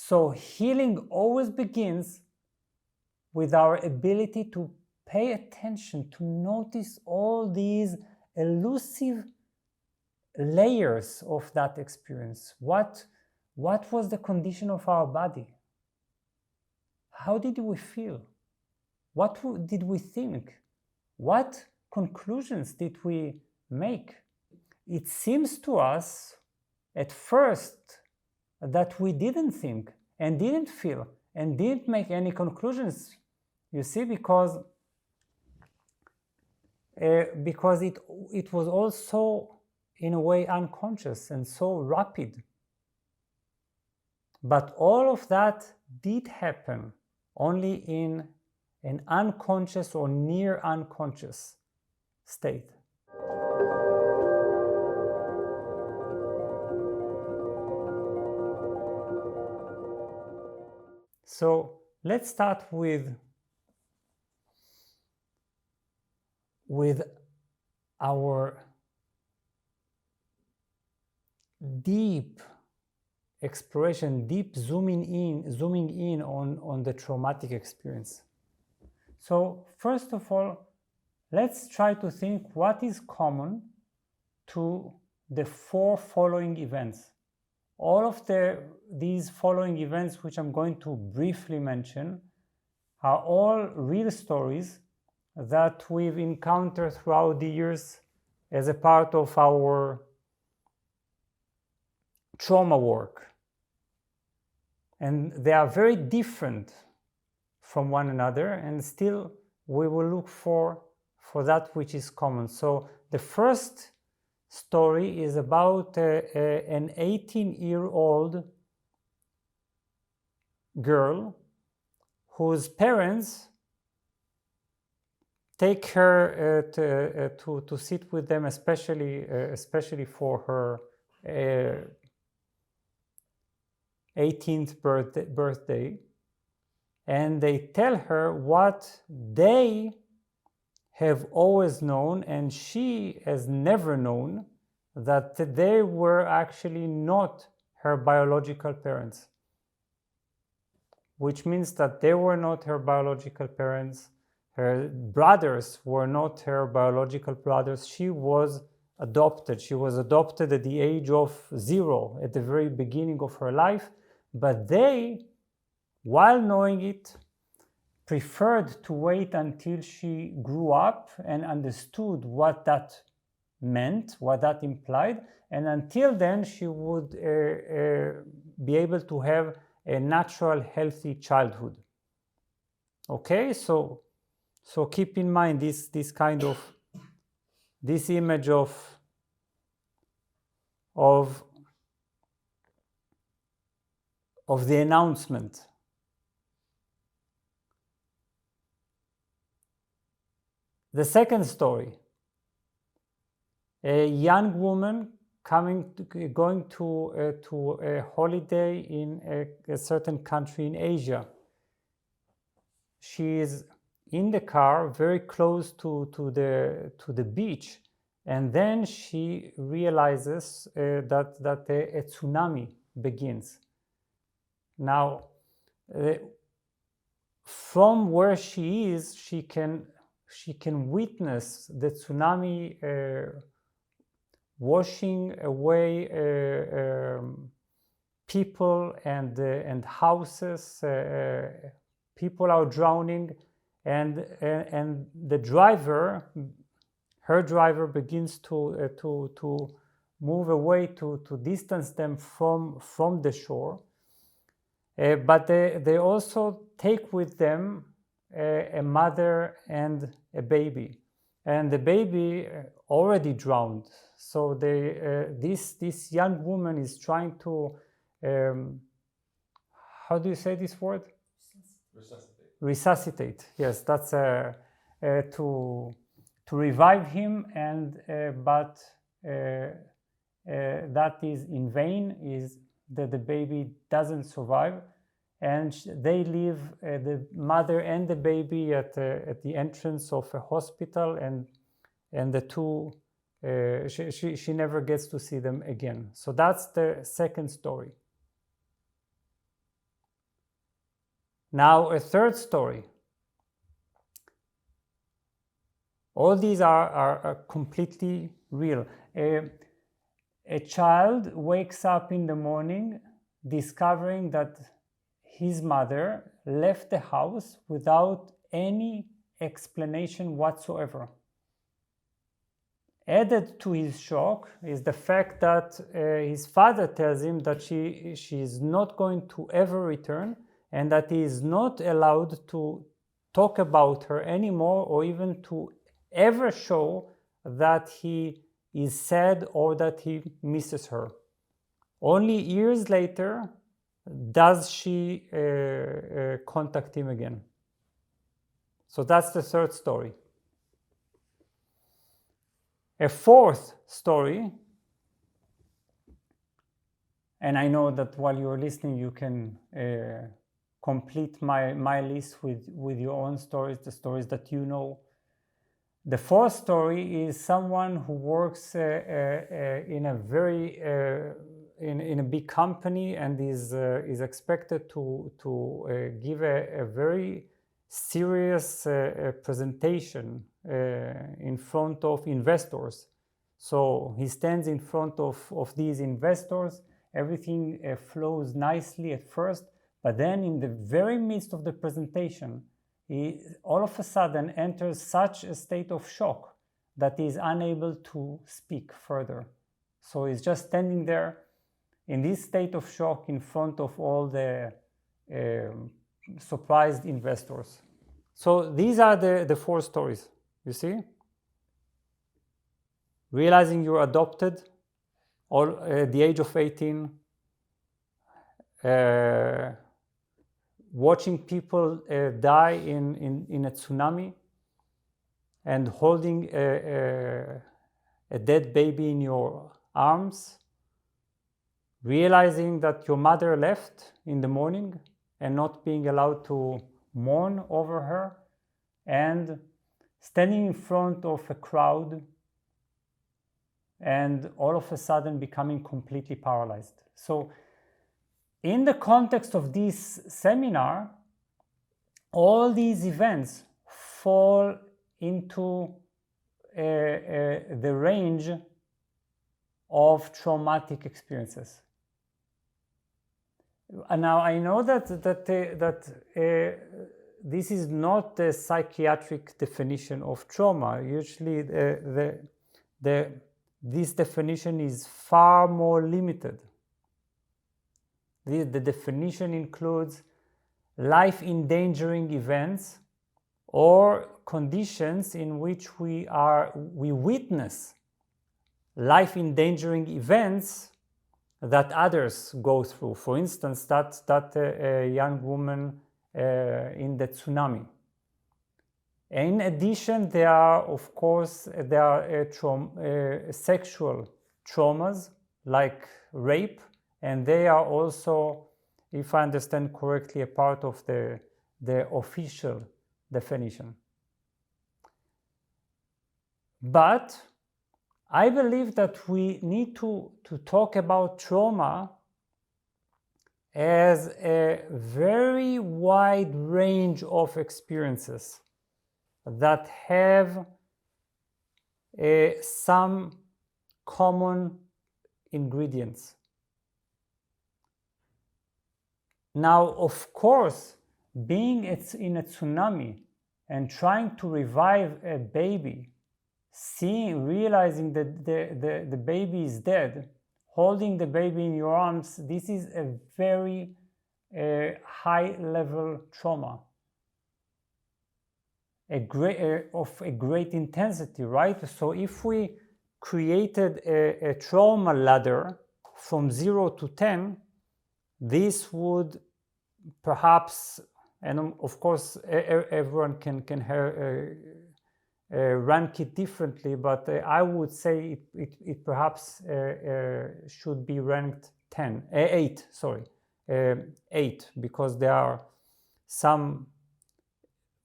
So healing always begins with our ability to pay attention, to notice all these elusive layers of that experience. What was the condition of our body? How did we feel? What did we think? What conclusions did we make? It seems to us at first that we didn't think and didn't feel and didn't make any conclusions, you see, because it was also in a way unconscious and so rapid. But all of that did happen only in an unconscious or near unconscious state. So let's start with our deep exploration, deep zooming in on the traumatic experience. So first of all, let's try to think what is common to the four following events. All of these following events, which I'm going to briefly mention, are all real stories that we've encountered throughout the years as a part of our trauma work. And they are very different from one another, and still we will look for that which is common. So the first story is about an 18-year-old girl whose parents take her to sit with them, especially for her 18th birthday, and they tell her what they have always known, and she has never known, that they were actually not her biological parents, which means that they were not her biological parents. Her brothers were not her biological brothers. She was adopted. She was adopted at the age of 0, at the very beginning of her life. But they, while knowing it, preferred to wait until she grew up and understood what that meant, what that implied. And until then, she would be able to have a natural, healthy childhood. Okay, so keep in mind this image of the announcement. The second story, a young woman going to a holiday in a certain country in Asia. She is in the car very close to the beach, and then she realizes that a tsunami begins. Now, from where she is, she can witness the tsunami washing away people and houses. People are drowning, and the driver, her driver, begins to move away to distance them from the shore. But they also take with them a mother and a baby, and the baby already drowned. So this young woman is trying to how do you say this word? Resuscitate. Yes, that's to revive him, and but that is in vain. Is that the baby doesn't survive, and they leave the mother and the baby at the entrance of a hospital, and the two she never gets to see them again. So that's the second story. Now, a third story. All these are completely real. A child wakes up in the morning discovering that his mother left the house without any explanation whatsoever. Added to his shock is the fact that his father tells him that she is not going to ever return, and that he is not allowed to talk about her anymore, or even to ever show that he is sad or that he misses her. Only years later does she contact him again. So that's the third story. A fourth story, and I know that while you're listening you can complete my list with your own stories, the stories that you know. The fourth story is someone who works in a very in a big company and is expected to give a very serious presentation in front of investors. So he stands in front of these investors. Everything flows nicely at first, but then in the very midst of the presentation, he all of a sudden enters such a state of shock that he is unable to speak further. So he's just standing there in this state of shock in front of all the surprised investors. So these are the four stories, you see? Realizing you're adopted at the age of 18, watching people die in a tsunami, and holding a dead baby in your arms, realizing that your mother left in the morning and not being allowed to mourn over her, and standing in front of a crowd and all of a sudden becoming completely paralyzed. So in the context of this seminar, all these events fall into the range of traumatic experiences. And now I know that this is not the psychiatric definition of trauma. Usually this definition is far more limited. The definition includes life-endangering events or conditions in which we witness life-endangering events that others go through. For instance, that young woman in the tsunami. In addition, there are, of course, sexual traumas like rape, and they are also, if I understand correctly, a part of the official definition. But I believe that we need to talk about trauma as a very wide range of experiences that have some common ingredients. Now, of course, being in a tsunami and trying to revive a baby, realizing that the baby is dead, holding the baby in your arms, this is a very high-level trauma, of a great intensity, right? So if we created a trauma ladder from 0 to 10, this would perhaps, and of course everyone can rank it differently, but I would say it perhaps should be ranked 8, because there are some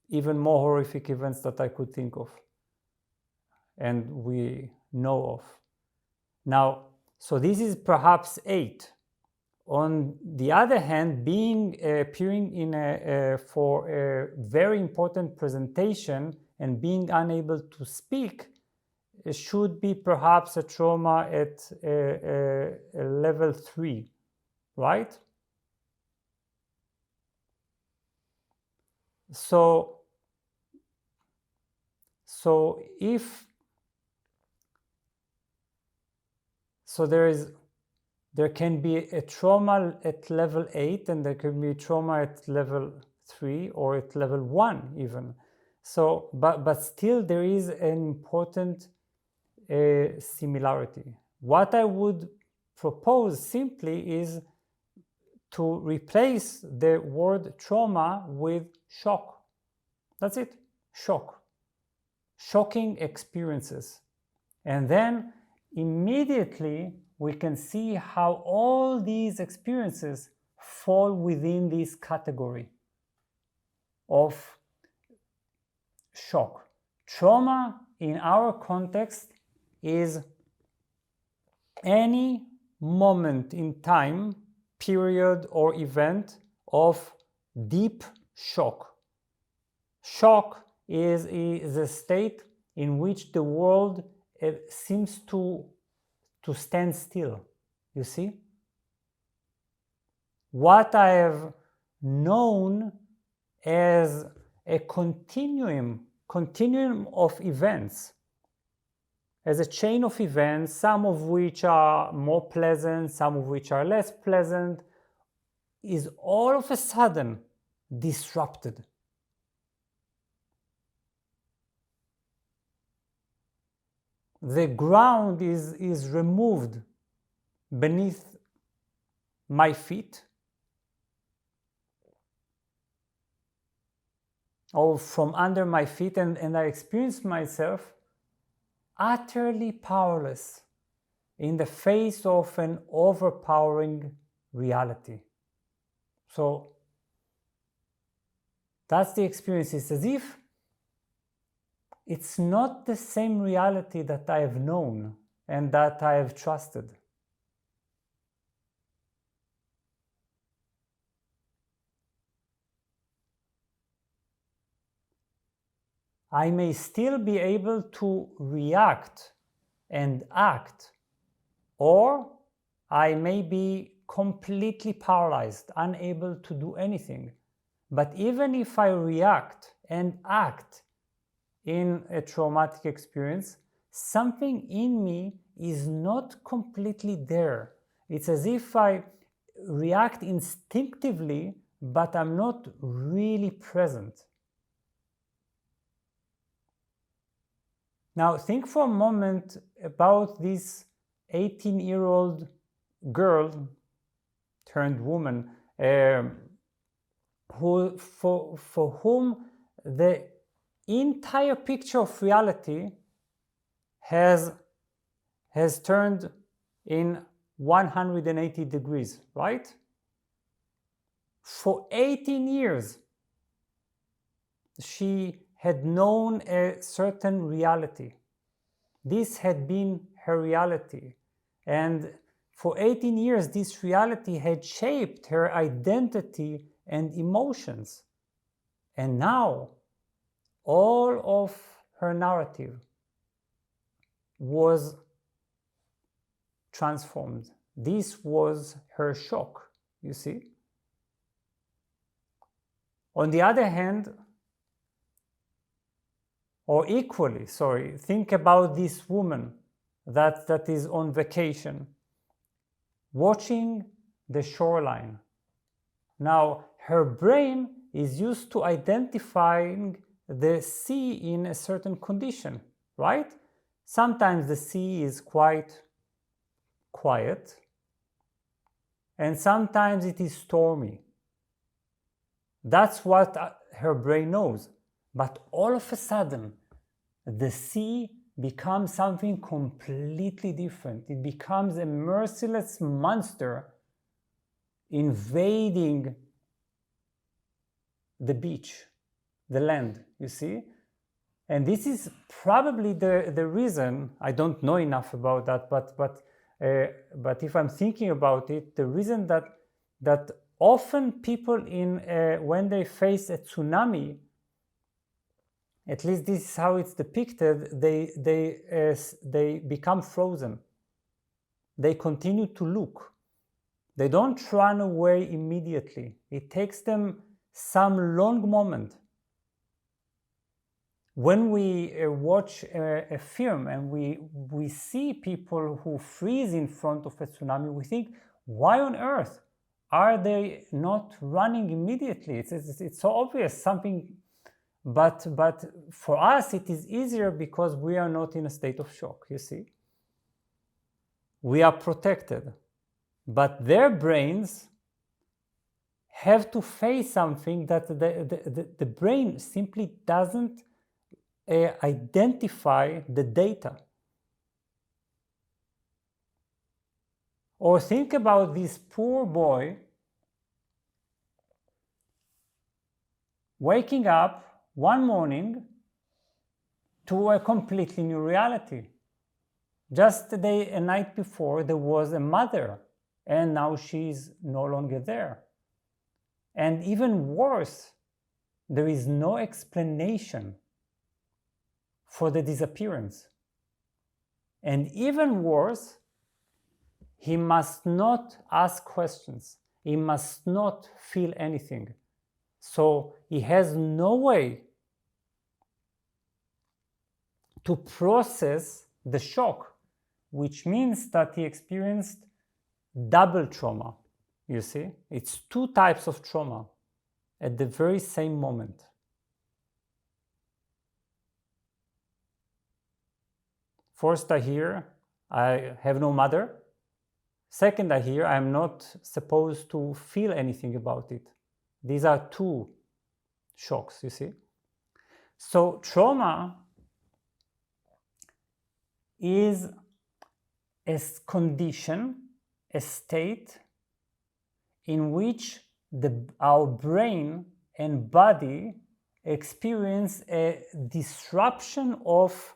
even more horrific events that I could think of and we know of. Now, so this is perhaps 8. On the other hand, appearing for a very important presentation and being unable to speak should be perhaps a trauma at level 3, right? So there can be a trauma at level 8, and there can be trauma at level 3 or at level 1 even. So, but still there is an important similarity. What I would propose simply is to replace the word trauma with shock. That's it, shock. Shocking experiences. And then immediately we can see how all these experiences fall within this category of shock. Trauma in our context is any moment in time, period, or event of deep shock. Shock is a state in which the world seems to stand still. You see? What I have known as a continuum of events, as a chain of events, some of which are more pleasant, some of which are less pleasant, is all of a sudden disrupted. The ground is removed beneath my feet, or from under my feet, and I experience myself utterly powerless in the face of an overpowering reality. So that's the experience. It's as if it's not the same reality that I have known and that I have trusted. I may still be able to react and act, or I may be completely paralyzed, unable to do anything. But even if I react and act in a traumatic experience, something in me is not completely there. It's as if I react instinctively, but I'm not really present. Now think for a moment about this 18-year-old girl turned woman for whom the entire picture of reality has turned in 180 degrees, right? For 18 years, she had known a certain reality. This had been her reality. And for 18 years, this reality had shaped her identity and emotions. And now, all of her narrative was transformed. This was her shock, you see. On the other hand, or equally, think about this woman that is on vacation, watching the shoreline. Now, her brain is used to identifying the sea in a certain condition, right? Sometimes the sea is quite quiet, and sometimes it is stormy. That's what her brain knows. But all of a sudden, the sea becomes something completely different. It becomes a merciless monster invading the beach, the land, you see? And this is probably the reason, I don't know enough about that, but But if I'm thinking about it, the reason that often people when they face a tsunami, at least this is how it's depicted, they become frozen. They continue to look. They don't run away immediately. It takes them some long moment. When we watch a film and we see people who freeze in front of a tsunami, we think, why on earth are they not running immediately? It's so obvious, something, but for us it is easier because we are not in a state of shock, you see. We are protected, but their brains have to face something that the brain simply doesn't identify the data. Or think about this poor boy waking up one morning to a completely new reality. Just a night before, there was a mother, and now she's no longer there. And even worse, there is no explanation for the disappearance. And even worse, he must not ask questions. He must not feel anything. So he has no way to process the shock, which means that he experienced double trauma. You see, it's two types of trauma at the very same moment. First, I hear I have no mother. Second, I hear I'm not supposed to feel anything about it. These are two shocks, you see. So trauma is a condition, a state in which our brain and body experience a disruption of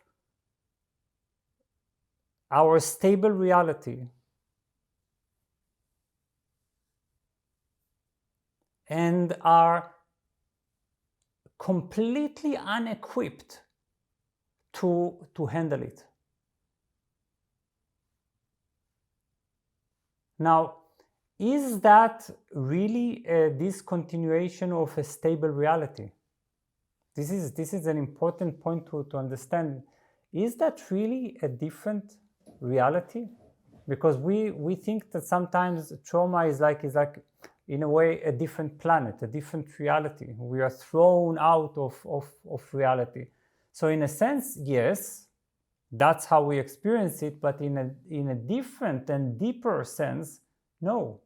our stable reality. And are completely unequipped to handle it. Now, is that really a discontinuation of a stable reality? This is an important point to understand. Is that really a different reality? Because we think that sometimes trauma is like in a way a different planet, a different reality. We are thrown out of reality. So in a sense, yes, that's how we experience it, but in a different and deeper sense, no.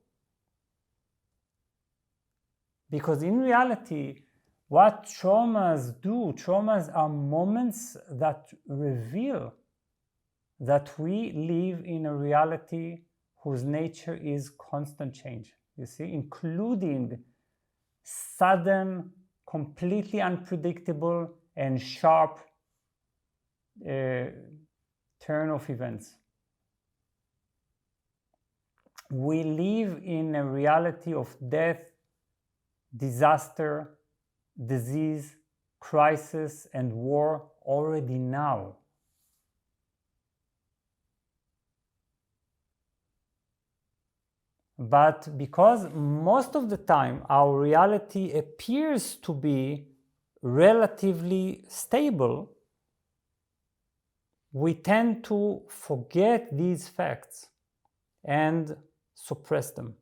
Because in reality, what traumas are moments that reveal that we live in a reality whose nature is constant change, you see, including sudden, completely unpredictable and sharp turn of events. We live in a reality of death, disaster, disease, crisis, and war already now. But because most of the time our reality appears to be relatively stable, we tend to forget these facts and suppress them.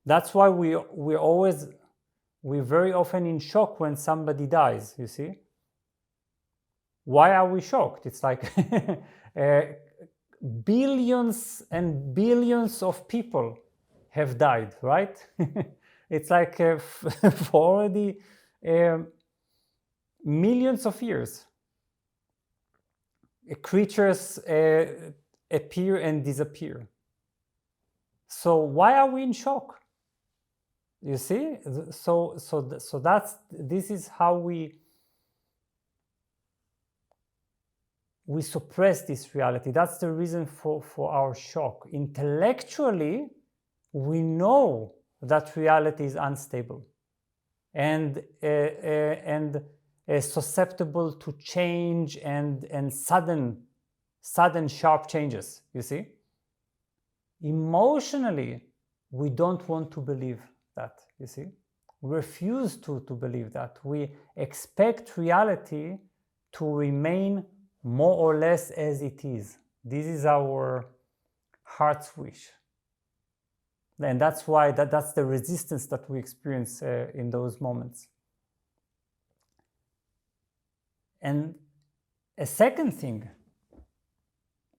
That's why we're very often in shock when somebody dies, you see. Why are we shocked? It's like billions and billions of people have died, right? It's like for already millions of years. Creatures appear and disappear. So why are we in shock? You see? So this is how we we suppress this reality. That's the reason for our shock. Intellectually, we know that reality is unstable and susceptible to change and sudden sharp changes, you see. Emotionally, we don't want to believe that, you see. We refuse to believe that. We expect reality to remain more or less as it is. This is our heart's wish. And that's why that's the resistance that we experience in those moments. And a second thing,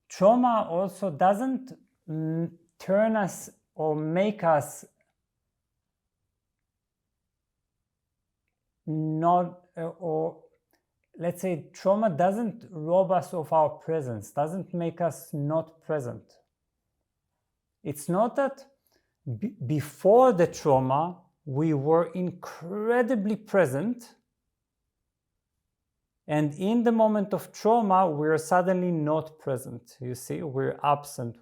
trauma also doesn't turn us or make us not, or let's say trauma doesn't rob us of our presence, doesn't make us not present. It's not that before the trauma we were incredibly present, and in the moment of trauma we're suddenly not present. You see, we're absent.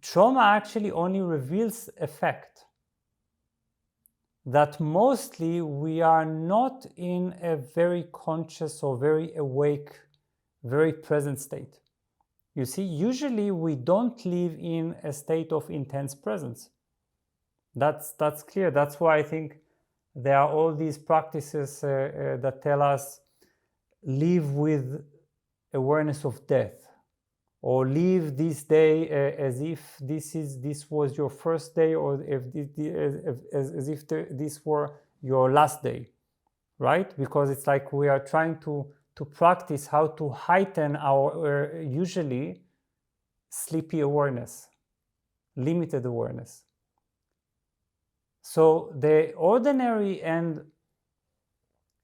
Trauma actually only reveals a fact, that mostly we are not in a very conscious or very awake, very present state. You see, usually we don't live in a state of intense presence. That's clear. That's why I think there are all these practices that tell us live with awareness of death, or live this day as if this was your first day, or as if this were your last day, right? Because it's like we are trying to practice how to heighten our usually sleepy awareness, limited awareness. So the ordinary and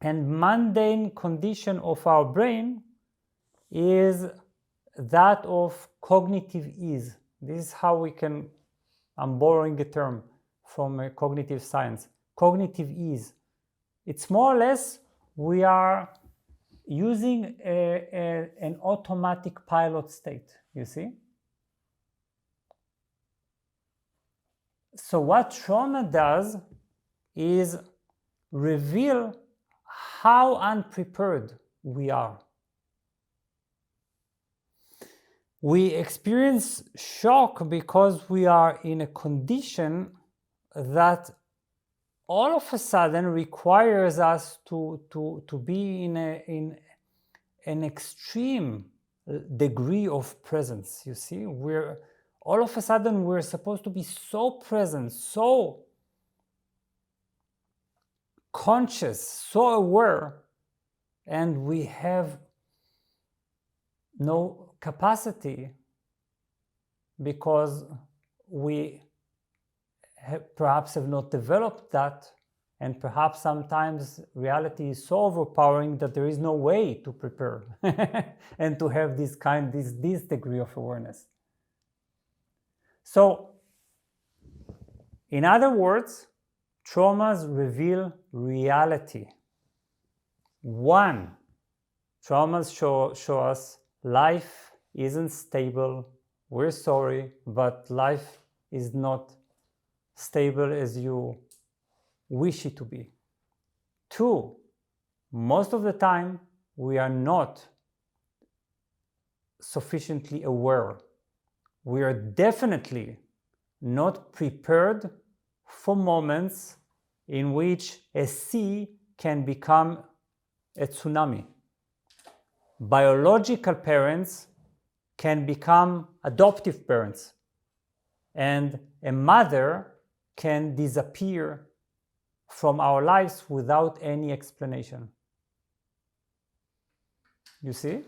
mundane condition of our brain is that of cognitive ease. This is how we can, I'm borrowing a term from cognitive science, cognitive ease. It's more or less we are using an automatic pilot state, you see? So what trauma does is reveal how unprepared we are. We experience shock because we are in a condition that all of a sudden requires us to be in an extreme degree of presence. You see, all of a sudden we're supposed to be so present, so conscious, so aware, and we have no capacity because we perhaps have not developed that, and perhaps sometimes reality is so overpowering that there is no way to prepare and to have this degree of awareness. So, in other words, traumas reveal reality. One, traumas show us life isn't stable. We're sorry, but life is not stable as you wish it to be. Two, most of the time we are not sufficiently aware. We are definitely not prepared for moments in which a sea can become a tsunami. Biological parents can become adoptive parents, and a mother can disappear from our lives without any explanation. You see?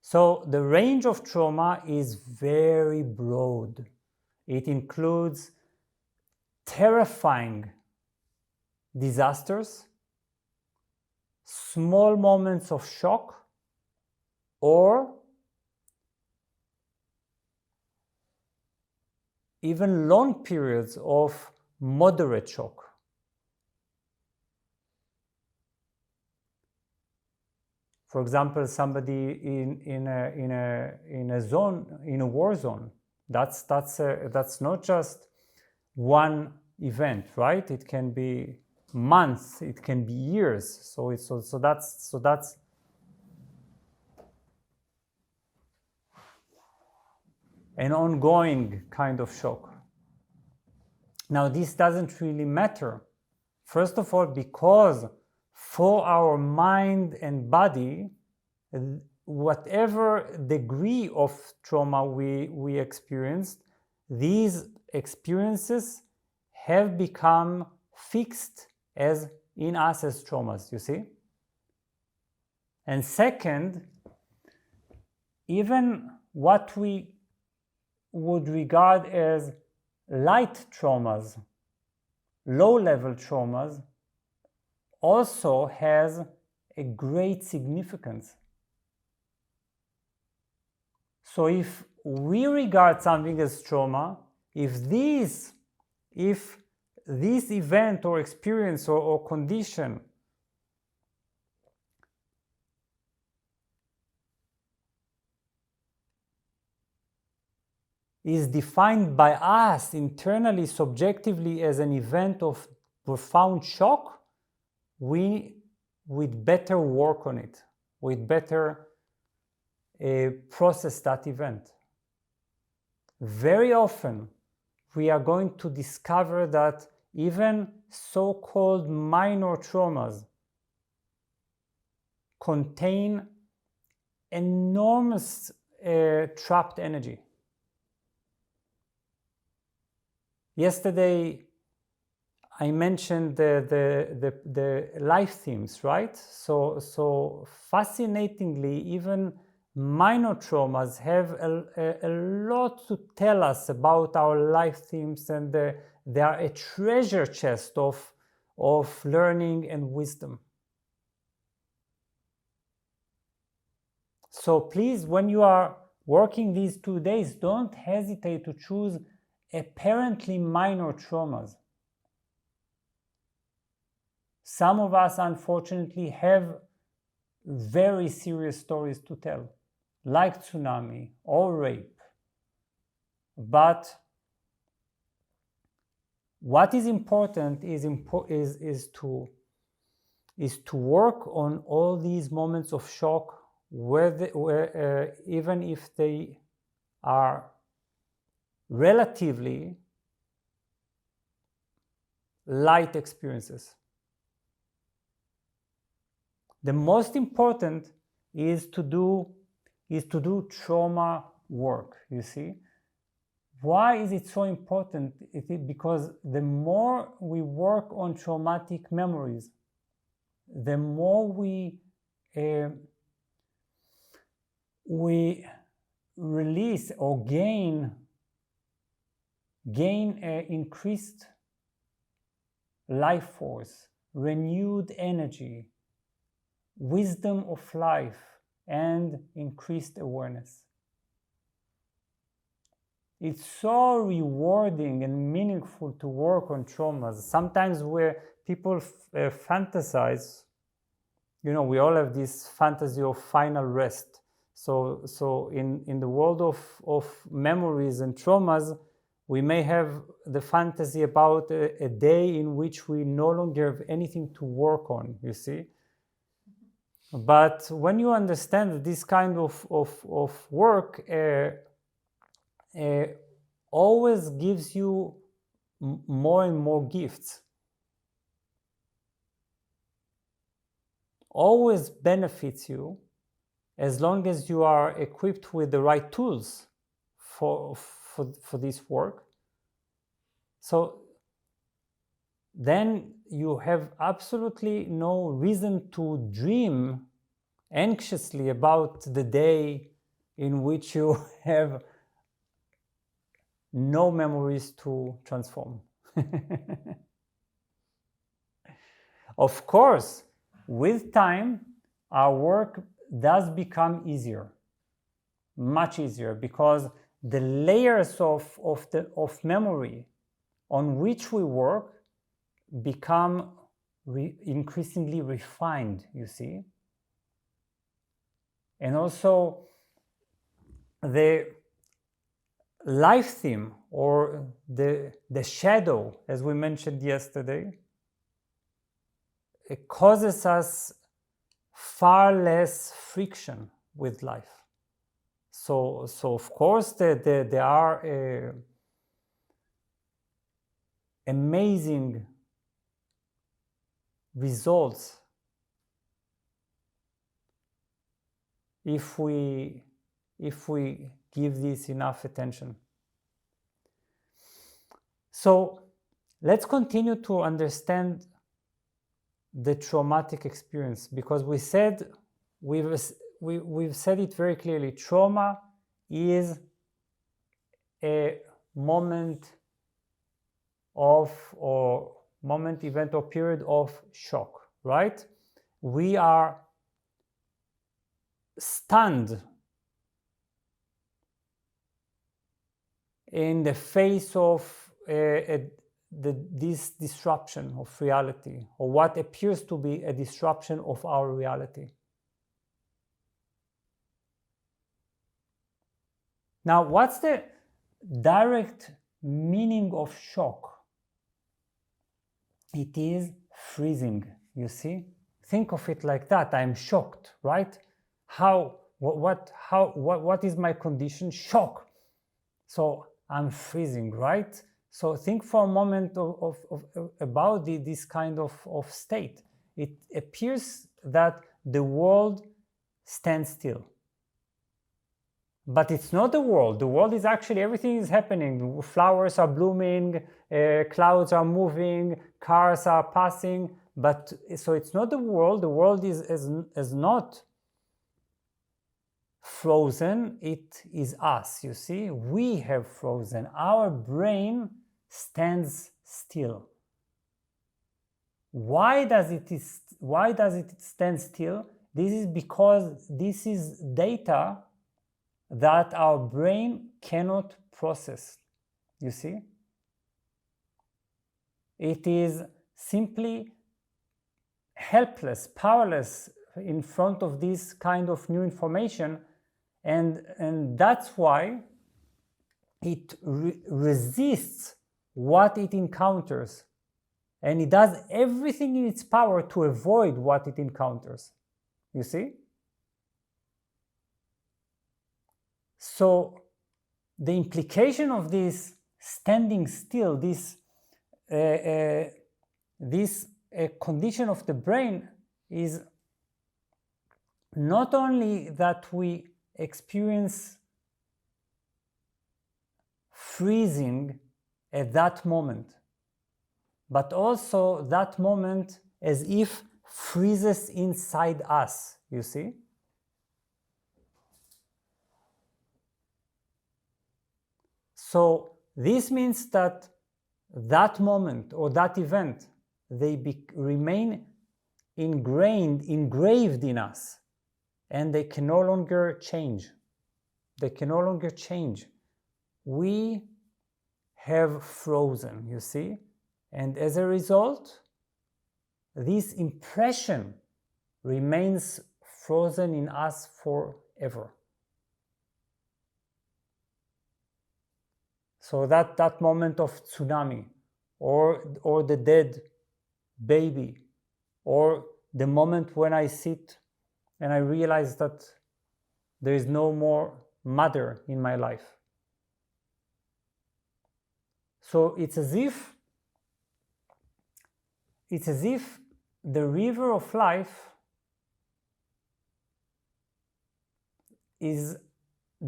So the range of trauma is very broad. It includes terrifying disasters, small moments of shock, or even long periods of moderate shock. For example, somebody in a zone, in a war zone, that's not just one event, right? It can be months, it can be years. So that's an ongoing kind of shock. Now, this doesn't really matter. First of all, because for our mind and body, whatever degree of trauma we experienced, these experiences have become fixed as in us as traumas, you see? And second, even what we would regard as light traumas, low-level traumas, also has a great significance. So if we regard something as trauma, if this event or experience or condition is defined by us internally, subjectively, as an event of profound shock, we'd better work on it. We'd better process that event. Very often, we are going to discover that even so-called minor traumas contain enormous trapped energy. Yesterday, I mentioned the life themes, right? So fascinatingly, even minor traumas have a lot to tell us about our life themes, and they are a treasure chest of learning and wisdom. So please, when you are working these 2 days, don't hesitate to choose apparently minor traumas. Some of us, unfortunately, have very serious stories to tell, like tsunami or rape. But what is important is to work on all these moments of shock, even if they are relatively light experiences. The most important is to do trauma work, you see. Why is it so important? Because the more we work on traumatic memories, the more we release or gain increased life force, renewed energy, wisdom of life, and increased awareness. It's so rewarding and meaningful to work on traumas. Sometimes where people fantasize, you know, we all have this fantasy of final rest. So in the world of memories and traumas, we may have the fantasy about a day in which we no longer have anything to work on, you see. But when you understand that this kind of work always gives you more and more gifts, always benefits you, as long as you are equipped with the right tools for this work. So then you have absolutely no reason to dream anxiously about the day in which you have no memories to transform. Of course, with time, our work does become easier, much easier, because the layers of memory on which we work become increasingly refined, you see. And also the life theme, or the shadow, as we mentioned yesterday, it causes us far less friction with life. So of course there are amazing results if we give this enough attention. So let's continue to understand the traumatic experience, because we've said it very clearly. Trauma is a moment of, or moment, event, or period of shock, right? We are stunned in the face of this disruption of reality, or what appears to be a disruption of our reality. Now, what's the direct meaning of shock? It is freezing, you see? Think of it like that. I'm shocked, right? What is my condition? Shock. So I'm freezing, right? So think for a moment about this kind of state. It appears that the world stands still. But it's not the world. The world is actually, everything is happening. Flowers are blooming, clouds are moving, cars are passing. But so it's not the world. The world is not frozen. It is us, you see. We have frozen. Our brain stands still. Why does it stand still? This is because this is data that our brain cannot process, you see. It is simply helpless, powerless in front of this kind of new information, and that's why it resists what it encounters, and it does everything in its power to avoid what it encounters, you see. So the implication of this standing still, this condition of the brain, is not only that we experience freezing at that moment, but also that moment as if freezes inside us, you see. So this means that that moment or that event, they remain engraved in us, and they can no longer change. They can no longer change. We have frozen, you see, and as a result, this impression remains frozen in us forever. So that moment of tsunami, or the dead baby, or the moment when I sit and I realize that there is no more mother in my life. So it's as if the river of life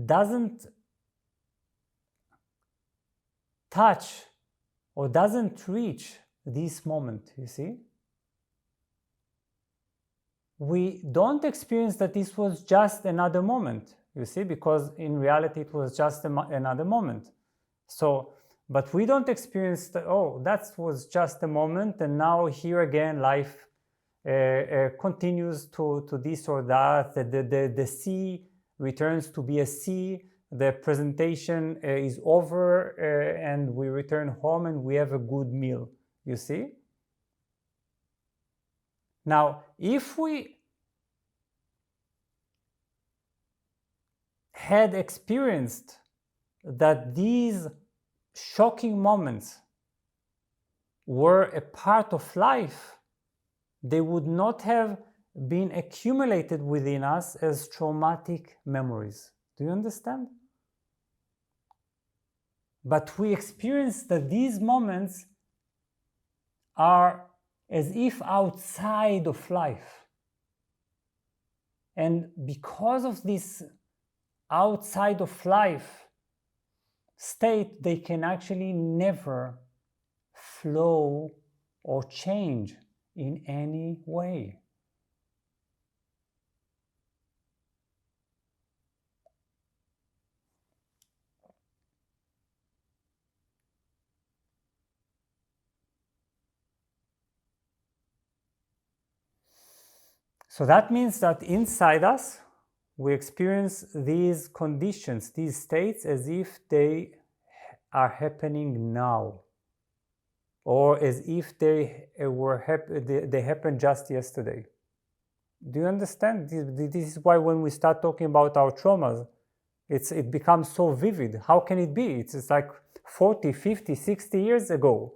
doesn't touch or doesn't reach this moment, you see. We don't experience that this was just another moment, you see, because in reality it was just another moment. So, but we don't experience that, oh, that was just a moment, and now here again life continues to this or that. The sea returns to be a sea, the presentation is over and we return home and we have a good meal, you see? Now, if we had experienced that these shocking moments were a part of life, they would not have been accumulated within us as traumatic memories. Do you understand? But we experience that these moments are as if outside of life. And because of this outside of life state, they can actually never flow or change in any way. So that means that inside us, we experience these conditions, these states, as if they are happening now, or as if they happened just yesterday. Do you understand? This is why when we start talking about our traumas, it becomes so vivid. How can it be? It's like 40, 50, 60 years ago.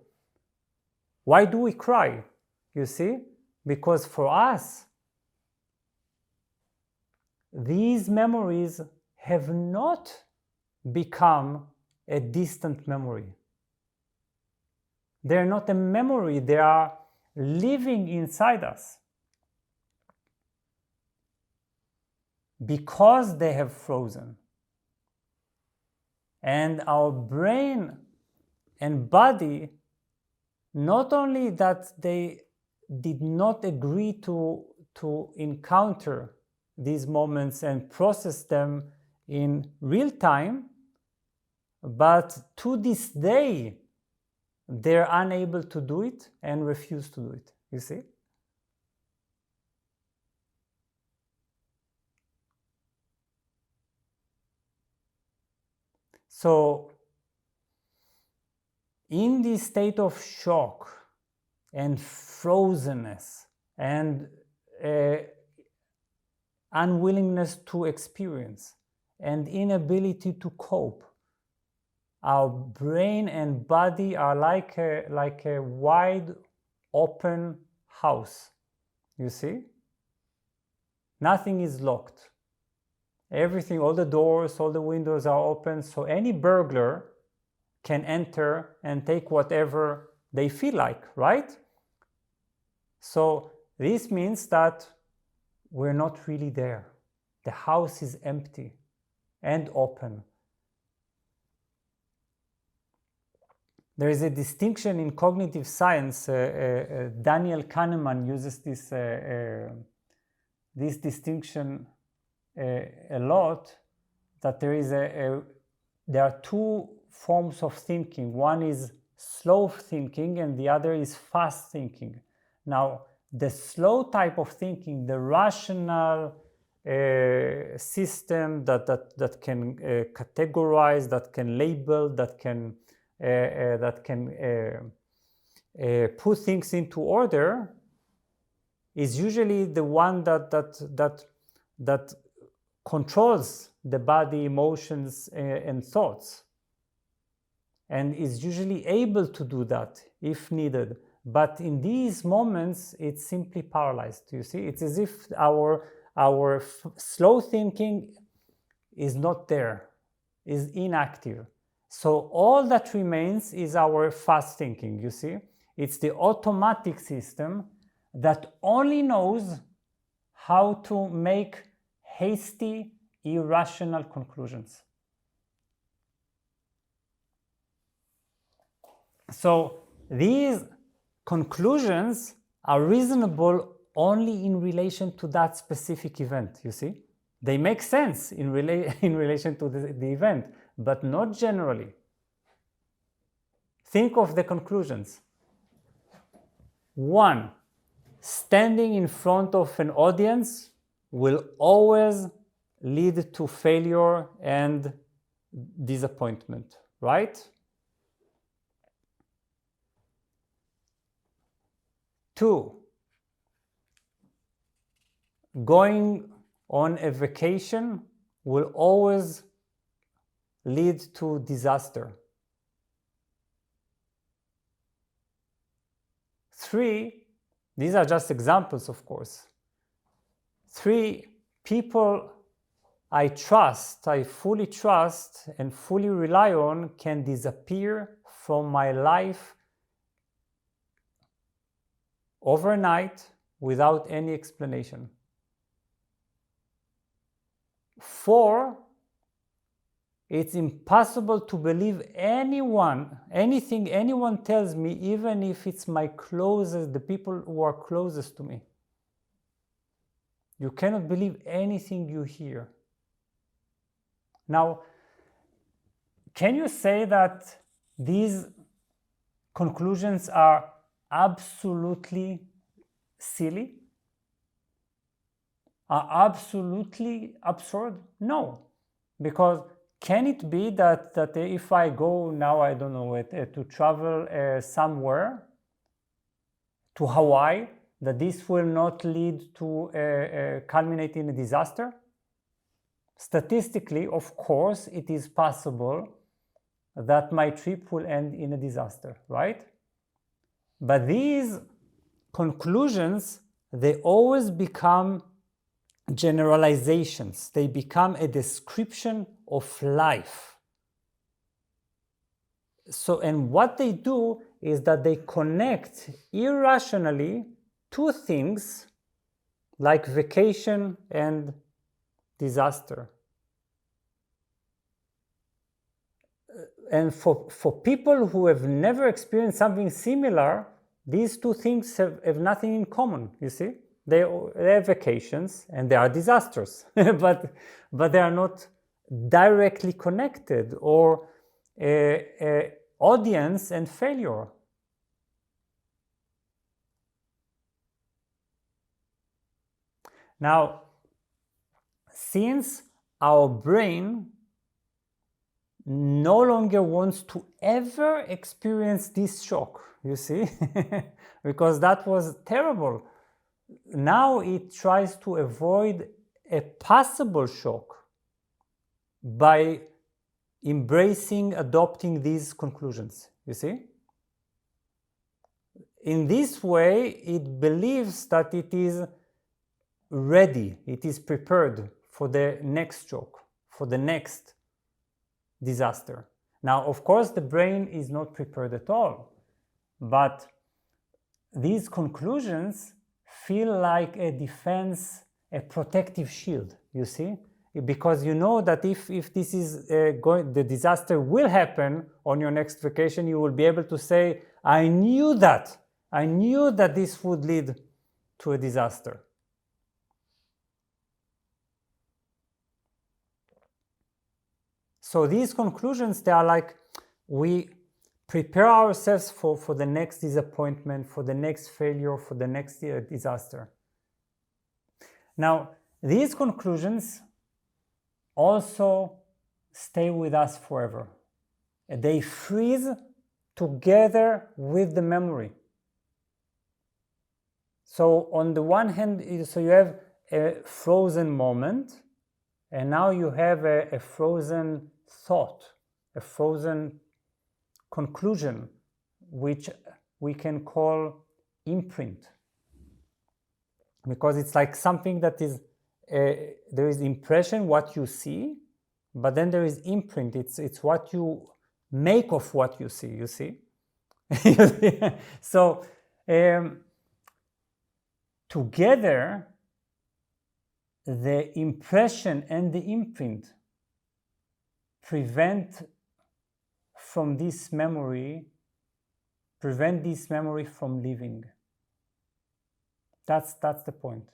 Why do we cry? You see? Because for us, these memories have not become a distant memory. They're not a memory, they are living inside us. Because they have frozen. And our brain and body, not only that they did not agree to encounter these moments and process them in real time, but to this day, they're unable to do it and refuse to do it, you see? So, in this state of shock and frozenness and unwillingness to experience and inability to cope, our brain and body are like a wide open house, you see? Nothing is locked. Everything, all the doors, all the windows are open, so any burglar can enter and take whatever they feel like, right? So this means that we're not really there. The house is empty and open. There is a distinction in cognitive science. Daniel Kahneman uses this distinction a lot, that there are two forms of thinking. One is slow thinking and the other is fast thinking. Now, the slow type of thinking, the rational system that can categorize, that can label, that can put things into order, is usually the one that controls the body, emotions, and thoughts, and is usually able to do that if needed. But in these moments, it's simply paralyzed. You see, it's as if our slow thinking is not there, is inactive. So all that remains is our fast thinking, you see? It's the automatic system that only knows how to make hasty, irrational conclusions. So these conclusions are reasonable only in relation to that specific event, you see? They make sense in relation to the event, but not generally. Think of the conclusions. 1, standing in front of an audience will always lead to failure and disappointment, right? 2, going on a vacation will always lead to disaster. 3, these are just examples, of course. 3, people I fully trust and fully rely on can disappear from my life overnight without any explanation. 4, it's impossible to believe anything anyone tells me, even if it's the people who are closest to me. You cannot believe anything you hear. Now, can you say that these conclusions are absolutely silly? Are absolutely absurd? No, because can it be that if I go now, I don't know, to travel somewhere, to Hawaii, that this will not lead to culminate in a disaster? Statistically, of course, it is possible that my trip will end in a disaster, right? But these conclusions, they always become generalizations. They become a description of life. So, and what they do is that they connect irrationally two things like vacation and disaster. And for people who have never experienced something similar, these two things have nothing in common, you see? They have vacations and they are disasters, but they are not directly connected, or audience and failure. Now, since our brain no longer wants to ever experience this shock, you see, because that was terrible. Now it tries to avoid a possible shock by adopting these conclusions, you see. In this way, it believes that it is ready, it is prepared for the next shock, for the next disaster. Now, of course, the brain is not prepared at all, but these conclusions feel like a defense, a protective shield, you see? Because you know that if this is the disaster will happen on your next vacation, you will be able to say, I knew that this would lead to a disaster. So these conclusions, they are like, we prepare ourselves for the next disappointment, for the next failure, for the next disaster. Now, these conclusions also stay with us forever. They freeze together with the memory. So on the one hand, so you have a frozen moment, and now you have a frozen thought, a frozen conclusion, which we can call imprint. Because it's like something that is, there is impression, what you see, but then there is imprint. It's what you make of what you see, you see? So, together, the impression and the imprint prevent this memory from leaving. That's the point.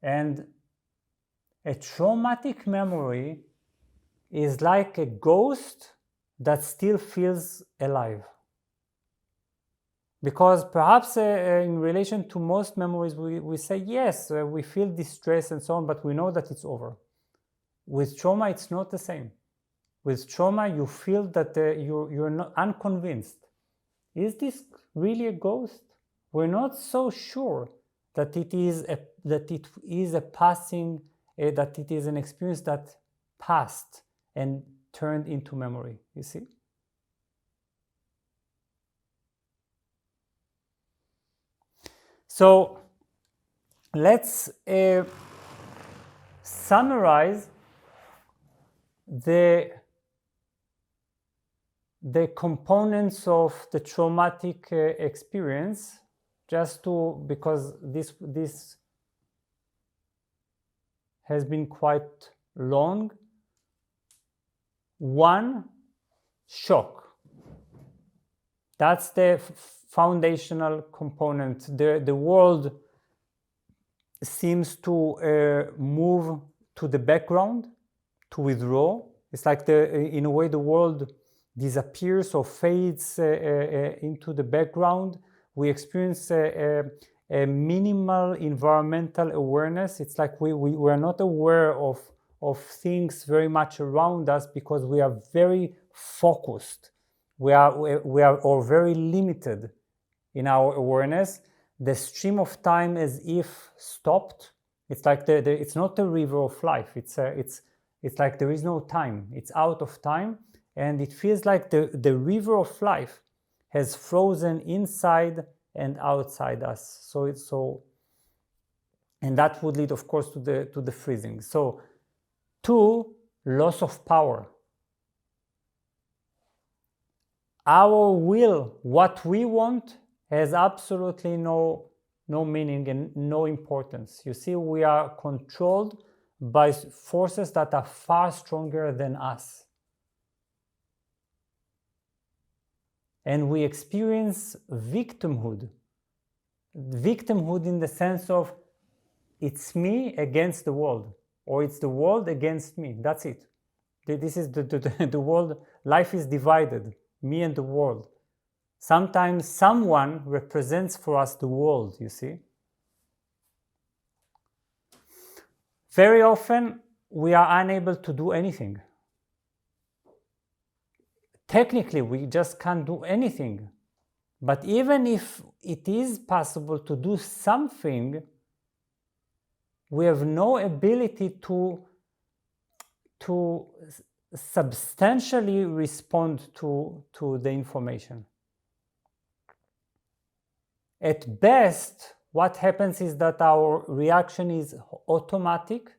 And a traumatic memory is like a ghost that still feels alive. Because perhaps in relation to most memories, we say, yes, we feel distress and so on, but we know that it's over. With trauma, it's not the same. With trauma, you feel that you're not unconvinced. Is this really a ghost? We're not so sure that it is a passing, that it is an experience that passed and turned into memory. You see? So let's summarize the components of the traumatic experience, just to, because this has been quite long. 1, shock. That's the foundational component. The world seems to move to the background, to withdraw. It's like in a way the world disappears or fades into the background. We experience a minimal environmental awareness. It's like we're not aware of things very much around us because we are very focused. We are very limited in our awareness. The stream of time as if stopped. It's like it's not a river of life. It's like there is no time. It's out of time, and it feels like the river of life has frozen inside and outside us. And that would lead, of course, to the freezing. So 2, loss of power. Our will, what we want, has absolutely no meaning and no importance. You see, we are controlled by forces that are far stronger than us. And we experience victimhood. Victimhood in the sense of it's me against the world, or it's the world against me. That's it. This is the world. Life is divided, me and the world. Sometimes someone represents for us the world, you see. Very often we are unable to do anything. Technically, we just can't do anything. But even if it is possible to do something, we have no ability to substantially respond to the information. At best, what happens is that our reaction is automatic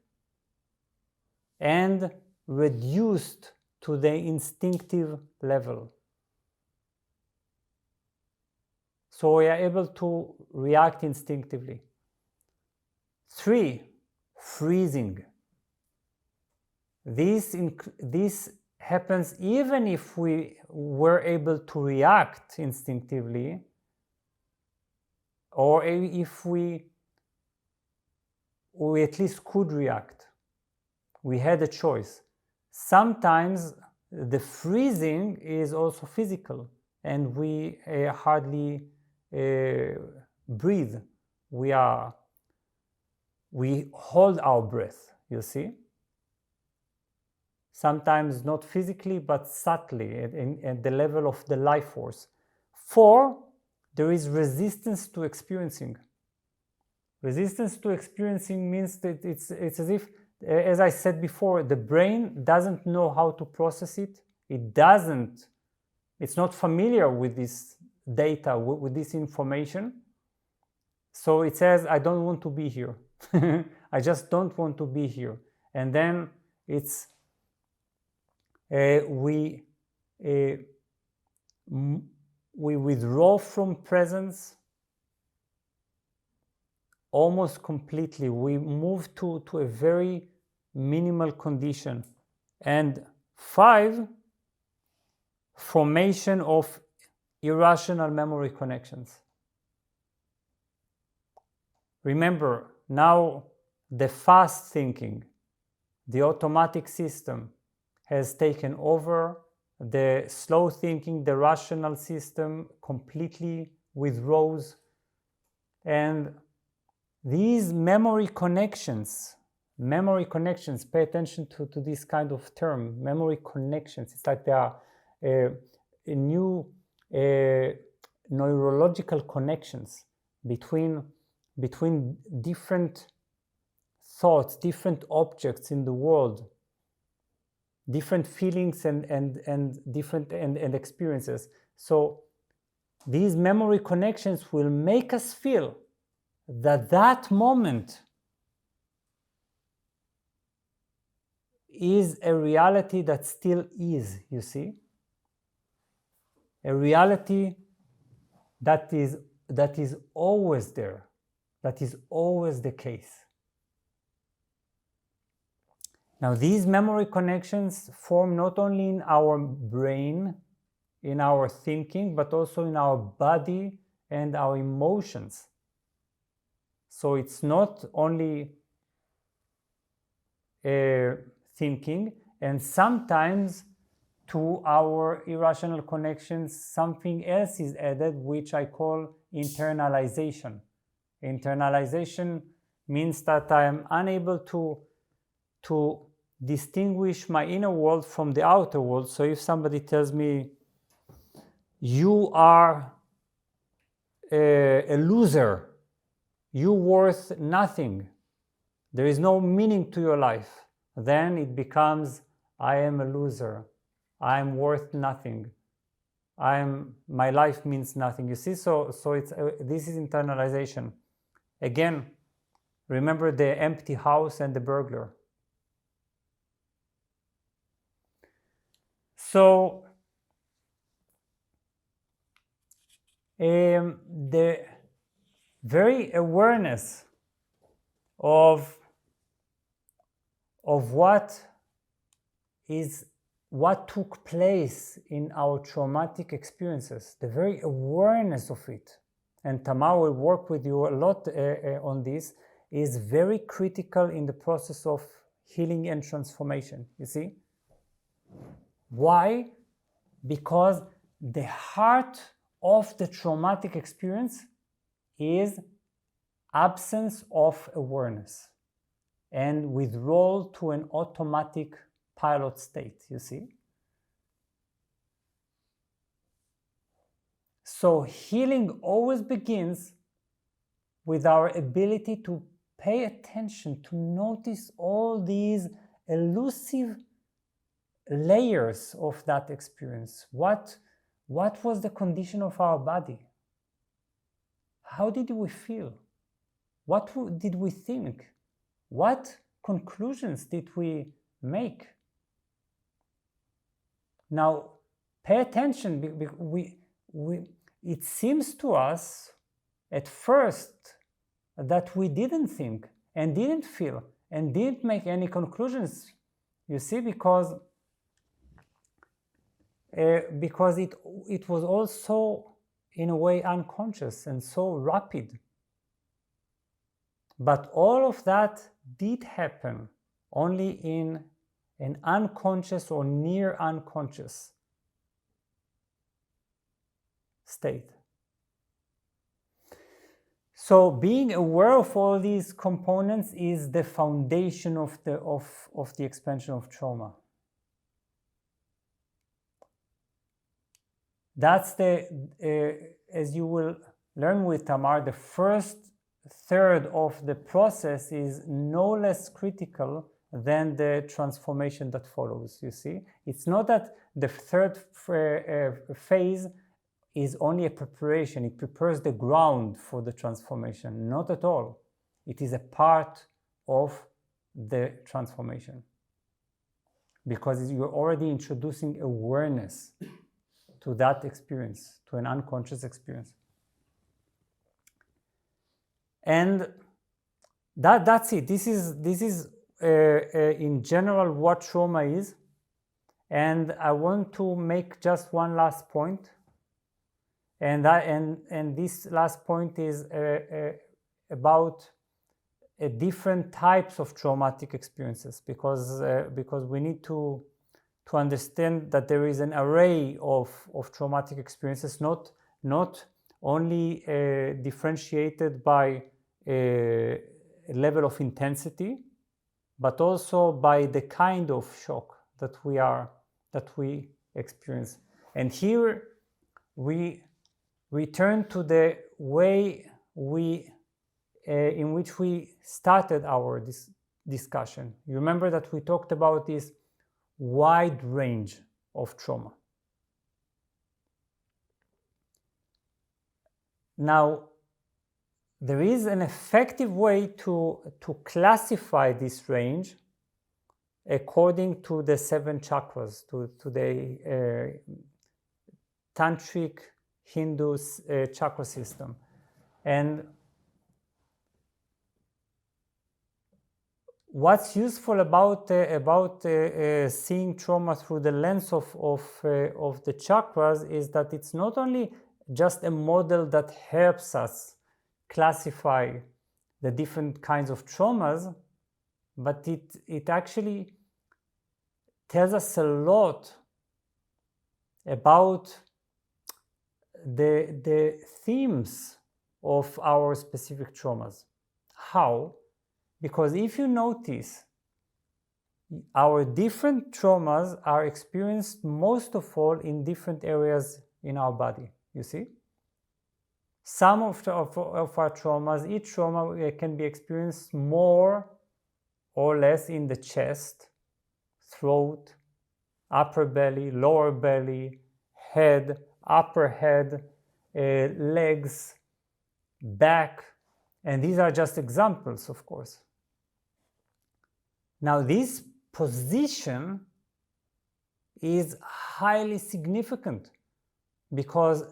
and reduced to the instinctive level. So we are able to react instinctively. 3, freezing. This happens even if we were able to react instinctively, or if we at least could react. We had a choice. Sometimes the freezing is also physical, and we hardly breathe. We hold our breath, you see. Sometimes not physically, but subtly at the level of the life force. 4, there is resistance to experiencing. Resistance to experiencing means that it's as if, as I said before, the brain doesn't know how to process it. It's not familiar with this data, with this information. So it says, I don't want to be here. I just don't want to be here. And then we withdraw from presence almost completely. We move to a very minimal condition. And 5, formation of irrational memory connections. Remember, now the fast thinking, the automatic system, has taken over. The slow thinking, the rational system, completely withdraws. And these memory connections Memory connections, pay attention to this kind of term, memory connections. It's like there are a new neurological connections between different thoughts, different objects in the world, different feelings and different experiences. So these memory connections will make us feel that moment is a reality that still is, you see? A reality that is always there, that is always the case. Now, these memory connections form not only in our brain, in our thinking, but also in our body and our emotions. So it's not only thinking, and sometimes to our irrational connections, something else is added, which I call internalization. Internalization means that I am unable to distinguish my inner world from the outer world. So if somebody tells me, you are a loser, you're worth nothing, there is no meaning to your life, then it becomes, I am a loser, I am worth nothing, my life means nothing. You see, so it's this is internalization. Again, remember the empty house and the burglar. So the very awareness of what took place in our traumatic experiences, the very awareness of it, and Tamar will work with you a lot on this, is very critical in the process of healing and transformation, you see? Why? Because the heart of the traumatic experience is absence of awareness and withdrawal to an automatic pilot state, you see? So healing always begins with our ability to pay attention, to notice all these elusive layers of that experience. What was the condition of our body? How did we feel? What did we think? What conclusions did we make? Now, pay attention. It seems to us at first that we didn't think and didn't feel and didn't make any conclusions, you see, because it was also in a way unconscious and so rapid. But all of that did happen only in an unconscious or near unconscious state. So being aware of all these components is the foundation of the expansion of trauma. That's as you will learn with Tamar, the first third of the process is no less critical than the transformation that follows, you see? It's not that the third phase is only a preparation. It prepares the ground for the transformation. Not at all. It is a part of the transformation because you're already introducing awareness to that experience, to an unconscious experience. And that's it. This is in general what trauma is. And I want to make just one last point. And this last point is about different types of traumatic experiences, because we need to understand that there is an array of traumatic experiences, not only differentiated by a level of intensity, but also by the kind of shock that we experience. And here we return to the way in which we started our discussion. You remember that we talked about this wide range of trauma. Now, there is an effective way to classify this range according to the 7 chakras, to the Tantric Hindu chakra system. And what's useful about seeing trauma through the lens of the chakras is that it's not only just a model that helps us classify the different kinds of traumas, but it actually tells us a lot about the themes of our specific traumas. How? Because if you notice, our different traumas are experienced most of all in different areas in our body, you see? Some of our traumas, each trauma can be experienced more or less in the chest, throat, upper belly, lower belly, head, upper head, legs, back, and these are just examples, of course. Now, this position is highly significant because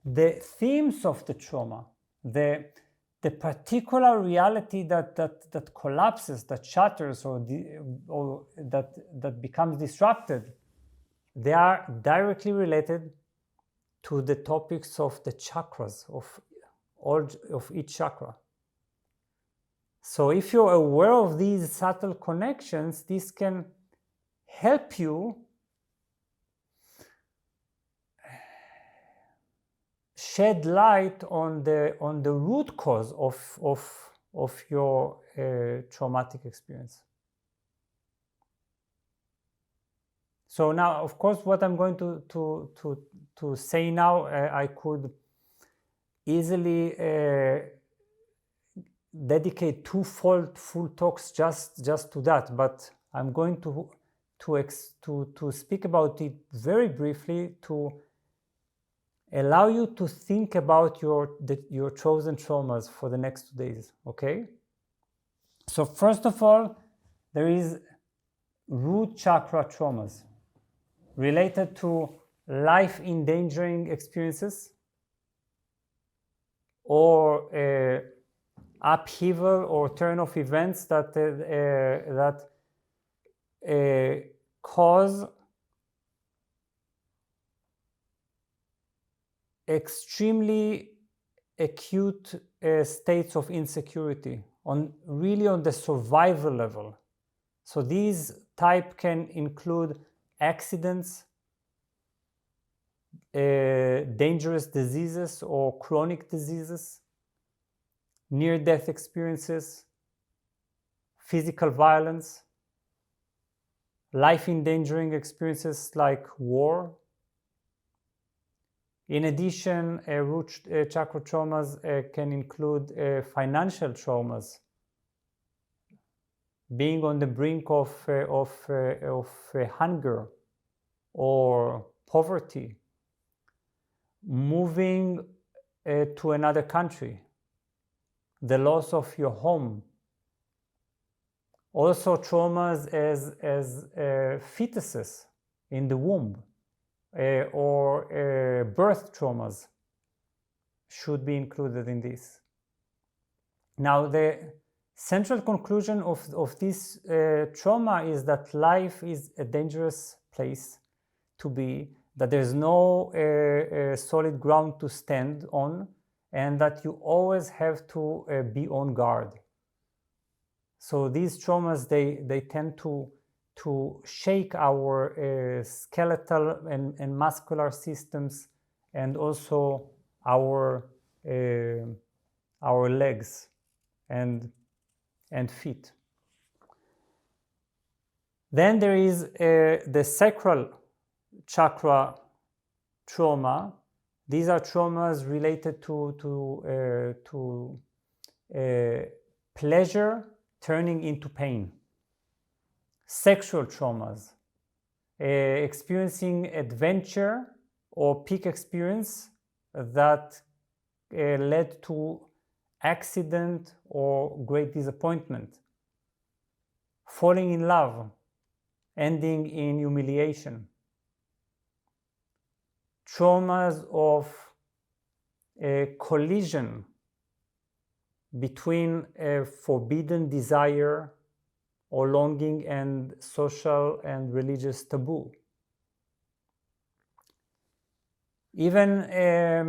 the themes of the trauma, the particular reality that collapses, that shatters, or that becomes disrupted, they are directly related to the topics of the chakras of each chakra. So if you're aware of these subtle connections, this can help you shed light on the root cause of your traumatic experience. So now, of course, what I'm going to say now, I could easily dedicate 2 full talks just to that, but I'm going to speak about it very briefly to allow you to think about your chosen traumas for the next 2 days, okay? So first of all, there is root chakra traumas related to life-endangering experiences or upheaval or turn of events that cause extremely acute states of insecurity on the survival level. So these type can include accidents, dangerous diseases or chronic diseases, near-death experiences, physical violence, life-endangering experiences like war. In addition, root chakra traumas can include financial traumas, being on the brink of hunger or poverty, moving to another country, the loss of your home. Also traumas as fetuses in the womb or birth traumas should be included in this. Now, the central conclusion of this trauma is that life is a dangerous place to be, that there's no solid ground to stand on, and that you always have to be on guard. So these traumas, they tend to shake our skeletal and muscular systems, and also our legs and feet. Then there is the sacral chakra trauma. These are traumas related to pleasure turning into pain. Sexual traumas, experiencing adventure or peak experience that led to accident or great disappointment. Falling in love, ending in humiliation. Traumas of a collision between a forbidden desire or longing and social and religious taboo. Even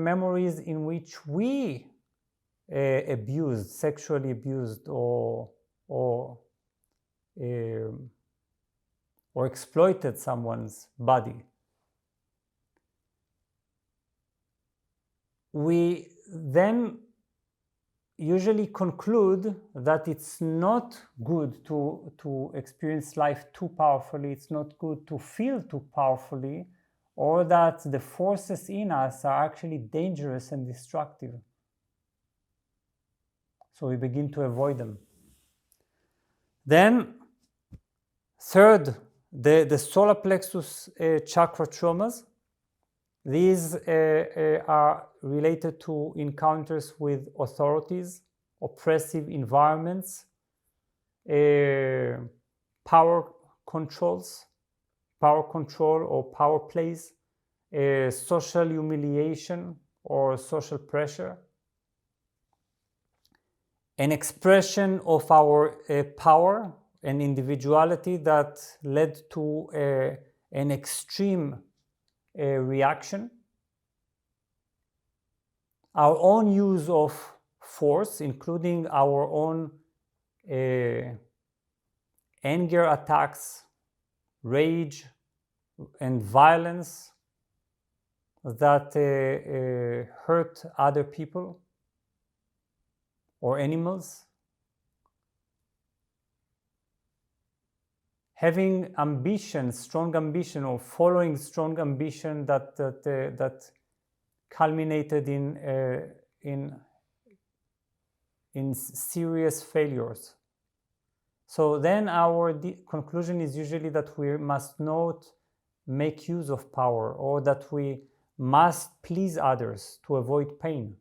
memories in which we abused, sexually abused, or exploited someone's body. We then usually conclude that it's not good to experience life too powerfully, it's not good to feel too powerfully, or that the forces in us are actually dangerous and destructive. So we begin to avoid them. Then, third, the solar plexus chakra traumas. These are related to encounters with authorities, oppressive environments, power control or power plays, social humiliation or social pressure, an expression of our power and individuality that led to an extreme reaction, our own use of force, including our own anger attacks, rage, and violence that hurt other people or animals. Having ambition, strong ambition, or following strong ambition that culminated in serious failures. So then our conclusion is usually that we must not make use of power, or that we must please others to avoid pain,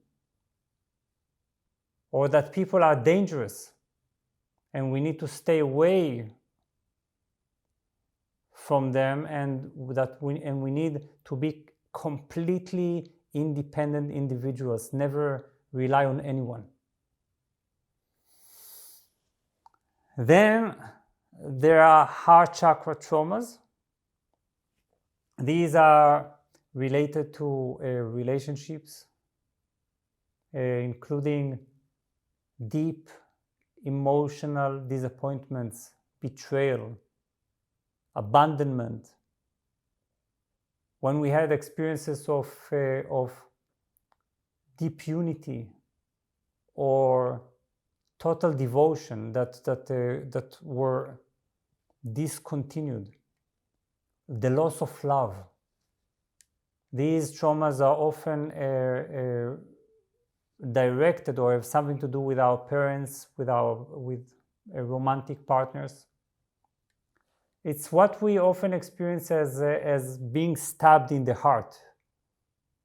or that people are dangerous and we need to stay away from them, and we need to be completely independent individuals, never rely on anyone. Then there are heart chakra traumas. These are related to relationships, including deep emotional disappointments, betrayal, abandonment. When we had experiences of deep unity or total devotion that were discontinued, the loss of love. These traumas are often directed or have something to do with our parents, with romantic partners. It's what we often experience as being stabbed in the heart.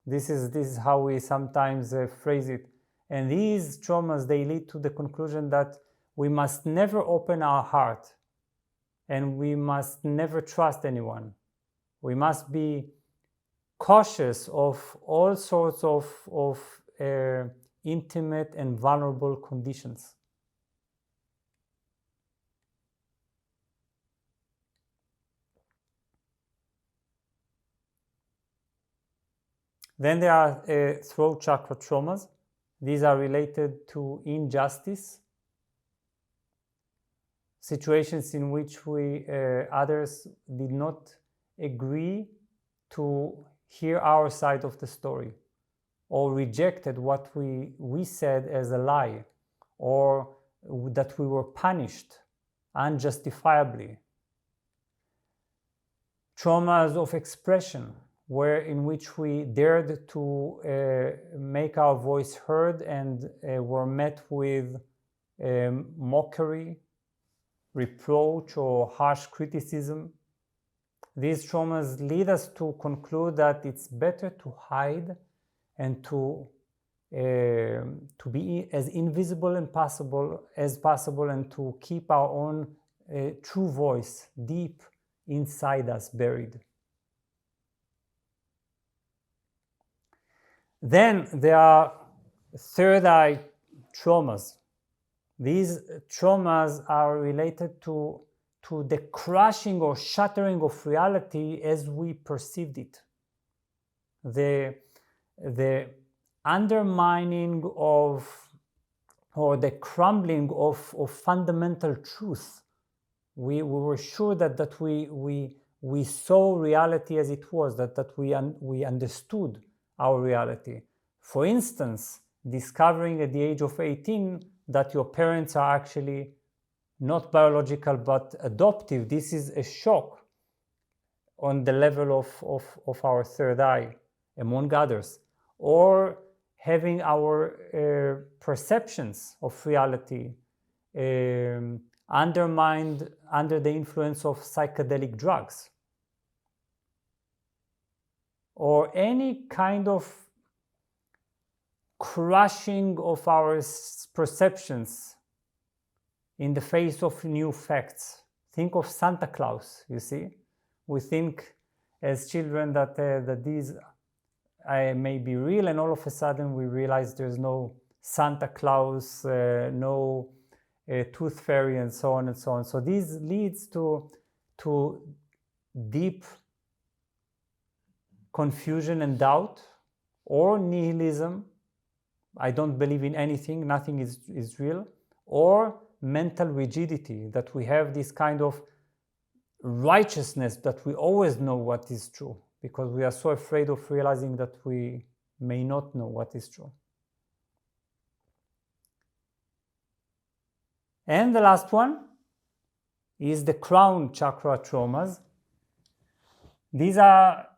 This is how we sometimes phrase it. And these traumas, they lead to the conclusion that we must never open our heart, and we must never trust anyone. We must be cautious of all sorts of intimate and vulnerable conditions. Then there are throat chakra traumas. These are related to injustice, situations in which others did not agree to hear our side of the story, or rejected what we said as a lie, or that we were punished unjustifiably. traumas of expression, in which we dared to make our voice heard and were met with mockery, reproach, or harsh criticism. These traumas lead us to conclude that it's better to hide and to be as invisible as possible and to keep our own true voice deep inside us, buried. Then there are third eye traumas. These traumas are related to the crushing or shattering of reality as we perceived it. The undermining of, or the crumbling of fundamental truth. We were sure that we saw reality as it was, that we understood our reality. For instance, discovering at the age of 18 that your parents are actually not biological but adoptive. This is a shock on the level of our third eye, among others. Or having our perceptions of reality undermined under the influence of psychedelic drugs. Or any kind of crushing of our perceptions in the face of new facts. Think of Santa Claus, you see. We think as children that these may be real, and all of a sudden we realize there's no Santa Claus, no tooth fairy, and so on and so on. So this leads to deep confusion and doubt, or nihilism. I don't believe in anything, nothing is real. Or mental rigidity, that we have this kind of righteousness that we always know what is true, because we are so afraid of realizing that we may not know what is true. And the last one is the crown chakra traumas. These are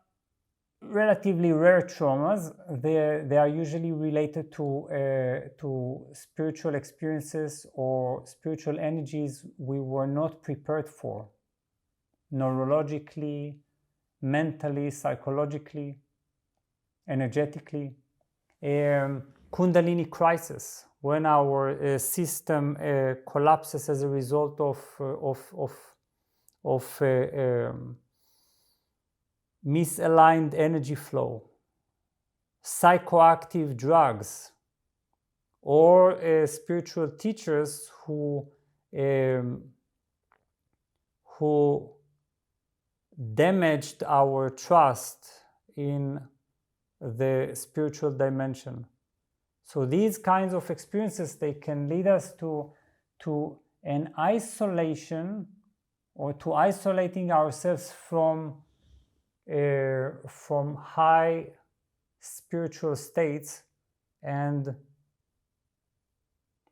relatively rare traumas. They are usually related to spiritual experiences or spiritual energies we were not prepared for, neurologically, mentally, psychologically, energetically. Kundalini crisis, when our system collapses as a result of misaligned energy flow, psychoactive drugs, or spiritual teachers who damaged our trust in the spiritual dimension. So these kinds of experiences, they can lead us to an isolation, or to isolating ourselves from high spiritual states, and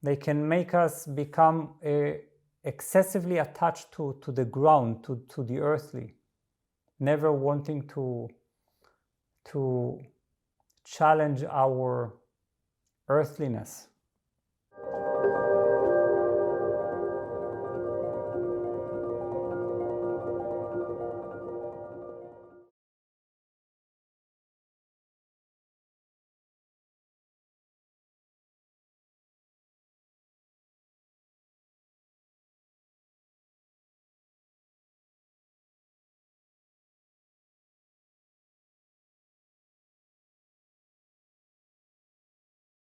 they can make us become excessively attached to the ground, to the earthly, never wanting to challenge our earthliness.